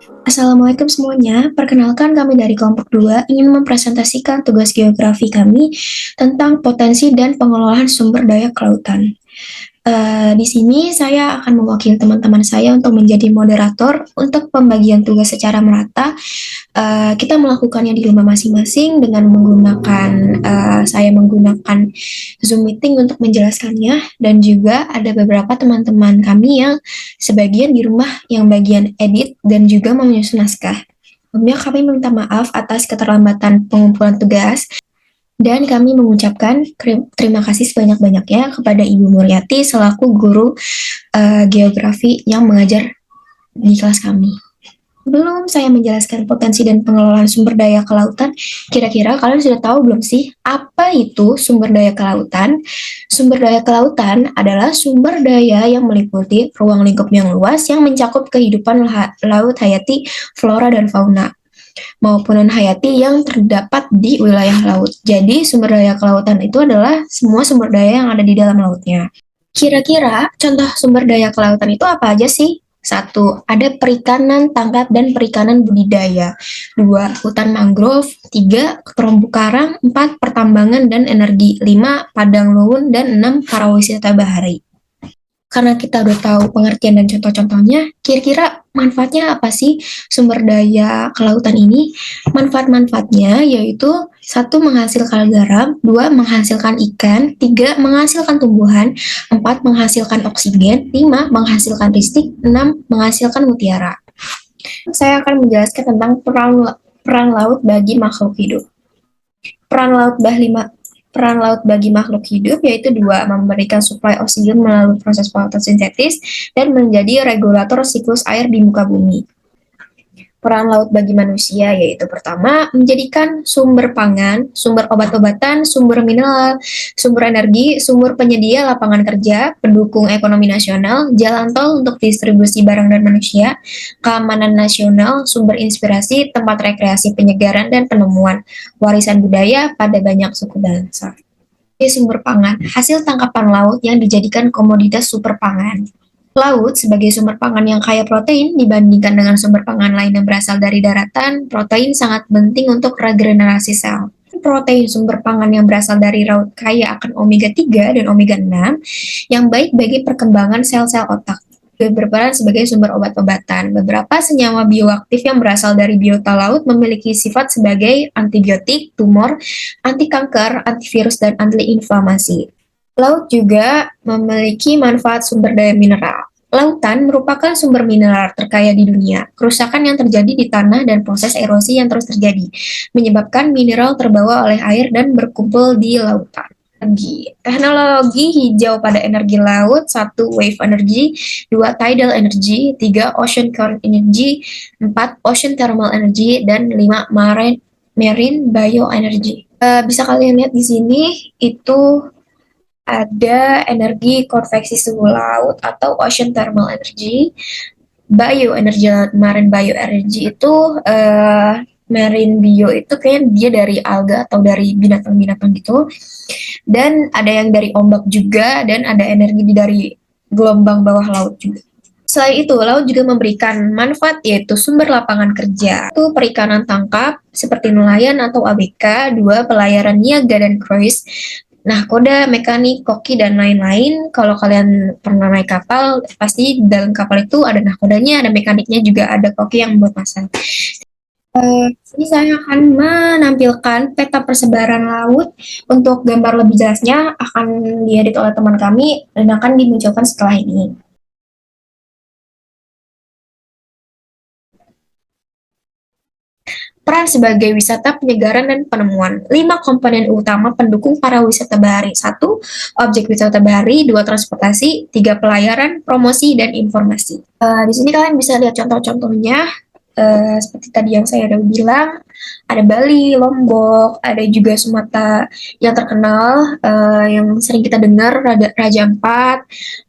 Assalamualaikum semuanya, perkenalkan kami dari kelompok 2 ingin mempresentasikan tugas geografi kami tentang potensi dan pengelolaan sumber daya kelautan. Di sini saya akan mewakili teman-teman saya untuk menjadi moderator untuk pembagian tugas secara merata. Kita melakukannya di rumah masing-masing dengan menggunakan, saya menggunakan Zoom meeting untuk menjelaskannya, dan juga ada beberapa teman-teman kami yang sebagian di rumah yang bagian edit dan juga menyusun naskah. Sebelumnya kami meminta maaf atas keterlambatan pengumpulan tugas, dan kami mengucapkan terima kasih sebanyak-banyaknya kepada Ibu Mulyati selaku guru geografi yang mengajar di kelas kami. Sebelum saya menjelaskan potensi dan pengelolaan sumber daya kelautan, kira-kira kalian sudah tahu belum sih apa itu sumber daya kelautan? Sumber daya kelautan adalah sumber daya yang meliputi ruang lingkup yang luas yang mencakup kehidupan laut hayati, flora dan fauna, maupun non-hayati yang terdapat di wilayah laut. Jadi sumber daya kelautan itu adalah semua sumber daya yang ada di dalam lautnya. Kira-kira contoh sumber daya kelautan itu apa aja sih? Satu, ada perikanan tangkap dan perikanan budidaya. Dua, hutan mangrove. Tiga, terumbu karang. Empat, pertambangan dan energi. Lima, padang luhur. Dan enam, pariwisata bahari. Karena kita udah tahu pengertian dan contoh-contohnya, kira-kira manfaatnya apa sih sumber daya kelautan ini? Manfaat-manfaatnya yaitu satu, menghasilkan garam, dua, menghasilkan ikan, tiga, menghasilkan tumbuhan, empat, menghasilkan oksigen, lima, menghasilkan listrik, enam, menghasilkan mutiara. Saya akan menjelaskan tentang peran laut bagi makhluk hidup. Peran laut peran laut bagi makhluk hidup yaitu dua, memberikan suplai oksigen melalui proses fotosintesis dan menjadi regulator siklus air di muka bumi. Peran laut bagi manusia yaitu pertama, menjadikan sumber pangan, sumber obat-obatan, sumber mineral, sumber energi, sumber penyedia lapangan kerja, pendukung ekonomi nasional, jalan tol untuk distribusi barang dan manusia, keamanan nasional, sumber inspirasi, tempat rekreasi penyegaran dan penemuan, warisan budaya pada banyak suku bangsa. Sumber pangan, hasil tangkapan laut yang dijadikan komoditas super pangan. Laut sebagai sumber pangan yang kaya protein dibandingkan dengan sumber pangan lain yang berasal dari daratan, protein sangat penting untuk regenerasi sel. Protein sumber pangan yang berasal dari laut kaya akan omega 3 dan omega 6 yang baik bagi perkembangan sel-sel otak. Berperan sebagai sumber obat-obatan. Beberapa senyawa bioaktif yang berasal dari biota laut memiliki sifat sebagai antibiotik, tumor, anti kanker, antivirus, dan anti-inflamasi. Laut juga memiliki manfaat sumber daya mineral. Lautan merupakan sumber mineral terkaya di dunia. Kerusakan yang terjadi di tanah dan proses erosi yang terus terjadi, menyebabkan mineral terbawa oleh air dan berkumpul di lautan. Teknologi hijau pada energi laut, satu, wave energy, dua, tidal energy, tiga, ocean current energy, empat, ocean thermal energy, dan lima, marine bioenergy. Bisa kalian lihat di sini itu ada energi konveksi suhu laut atau ocean thermal energy, bioenergi laut, marine bioenergy itu marine bio itu kayak dia dari alga atau dari binatang-binatang gitu, dan ada yang dari ombak juga, dan ada energi dari gelombang bawah laut juga. Selain itu, laut juga memberikan manfaat yaitu sumber lapangan kerja. Satu, perikanan tangkap seperti nelayan atau ABK. Dua, pelayaran niaga dan cruise. Nah, koda, mekanik, koki, dan lain-lain. Kalau kalian pernah naik kapal, pasti dalam kapal itu ada nahkodanya, ada mekaniknya, juga ada koki yang membuat masak. Ini saya akan menampilkan peta persebaran laut. Untuk gambar lebih jelasnya akan diedit oleh teman kami dan akan dimunculkan setelah ini. Peran sebagai wisata penyegaran dan penemuan. 5 komponen utama pendukung para wisata bahari. Satu, objek wisata bahari. Dua, transportasi. Tiga, pelayaran, promosi, dan informasi. Di sini kalian bisa lihat contoh-contohnya. Seperti tadi yang saya udah bilang, ada Bali, Lombok, ada juga Sumatera yang terkenal, yang sering kita dengar, Raja Ampat,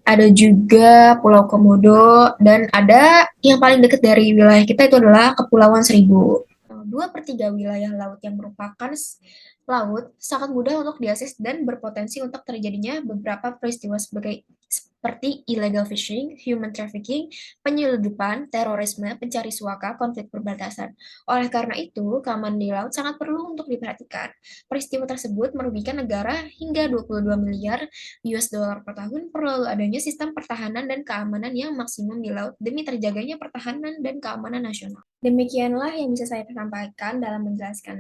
ada juga Pulau Komodo, dan ada yang paling dekat dari wilayah kita itu adalah Kepulauan Seribu. 2/3 wilayah laut yang merupakan laut sangat mudah untuk diakses dan berpotensi untuk terjadinya beberapa peristiwa sebagai seperti illegal fishing, human trafficking, penyelundupan, terorisme, pencari suaka, konflik perbatasan. Oleh karena itu, keamanan di laut sangat perlu untuk diperhatikan. Peristiwa tersebut merugikan negara hingga 22 miliar US dollar per tahun, perlu adanya sistem pertahanan dan keamanan yang maksimum di laut demi terjaganya pertahanan dan keamanan nasional. Demikianlah yang bisa saya sampaikan dalam menjelaskan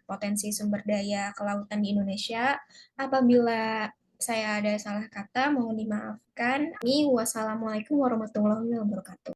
potensi sumber daya kelautan di Indonesia. Apabila saya ada salah kata, mohon dimaafkan. Wassalamualaikum warahmatullahi wabarakatuh.